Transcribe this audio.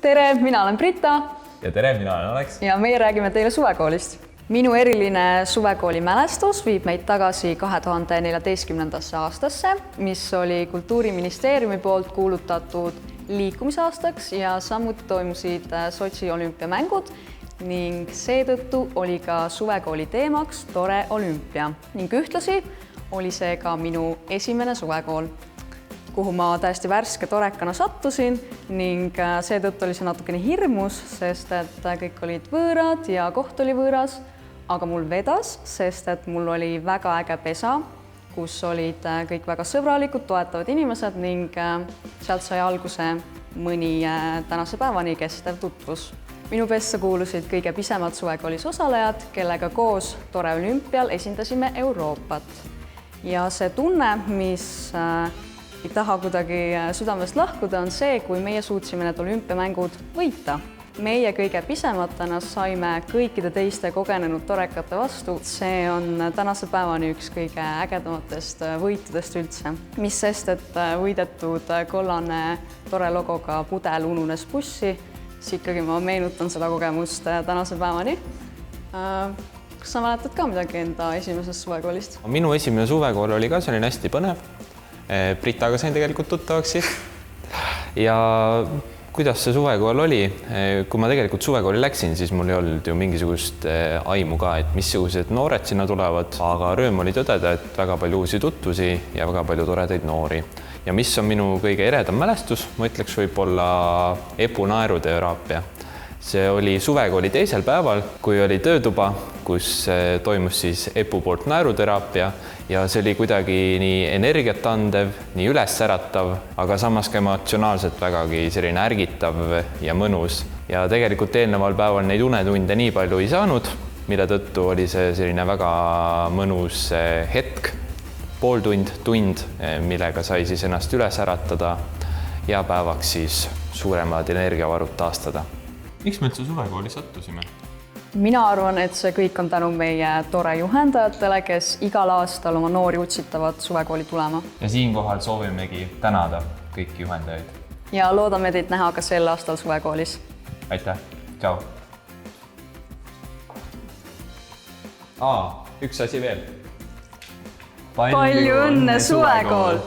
Tere, mina olen Brita. Ja tere, mina olen Aleks. Ja meie räägime teile suvekoolist. Minu eriline suvekooli mälestus viib meid tagasi 2014. aastasse, mis oli Kultuuriministeeriumi poolt kuulutatud liikumisaastaks ja samuti toimusid Sotši olümpiamängud ning seetõttu oli ka suvekooli teemaks tore olümpia ning ühtlasi oli see ka minu esimene suvekool, kuhu ma täiesti värske torekana sattusin ning seetõttu oli see natukene hirmus, sest et kõik olid võõrad ja koht oli võõras, aga mul vedas, sest et mul oli väga äge pesa, kus olid kõik väga sõbralikud, toetavad inimesed ning sealt sai alguse mõni tänase päevani kestev tutvus. Minu pessa kuulusid kõige pisemad suvekoolis osalejad, kellega koos tore olümpial esindasime Euroopat. Ja see tunne, mis ei taha kuidagi südamest lahkuda, on see, kui meie suutsime need olümpiamängud võita. Meie kõige pisematena saime kõikide teiste kogenenud torekate vastu. See on tänase päevani üks kõige ägedamatest võitudest üldse. Mis sest, et võidetud kollane tore logoga pudel ununes bussi, siis ikkagi ma meenutan seda kogemust tänase päevani. Kas sa mäletad ka midagi enda esimesest suvekoolist? Minu esimene suvekool oli ka selline hästi põnev. Britaga sain tegelikult tuttavaks siis. Ja kuidas see suvekool oli? Kui ma tegelikult suvekooli läksin, siis mul ei olnud ju mingisugust aimu ka, et missugused noored sinna tulevad, aga rõõm oli tõdeda, et väga palju uusi tutvusi ja väga palju toredaid noori. Ja mis on minu kõige eredam mälestus, ma ütleks võib-olla EPU naeruteraapia. See oli suvekooli teisel päeval, kui oli töötuba, kus toimus siis EPU poolt naeruteraapia ja see oli kuidagi nii energiat andev, nii ülessäratav, aga samas ka emotsionaalselt vägagi selline ärgitav ja mõnus. Ja tegelikult eelneval päeval neid unetunde nii palju ei saanud, mille tõttu oli see selline väga mõnus hetk, pooltund, tund, millega sai siis ennast üles äratada ja päevaks siis suuremad energiavarud taastada. Miks me üldse suvekooli sattusime? Mina arvan, et see kõik on tänu meie tore juhendajatele, kes igal aastal oma noori utsitavad suvekooli tulema. Ja siinkohal soovimegi tänada kõiki juhendajaid. Ja loodame teid näha ka sel aastal suvekoolis. Aitäh, tšau! Üks asi veel. Palju õnne suvekool!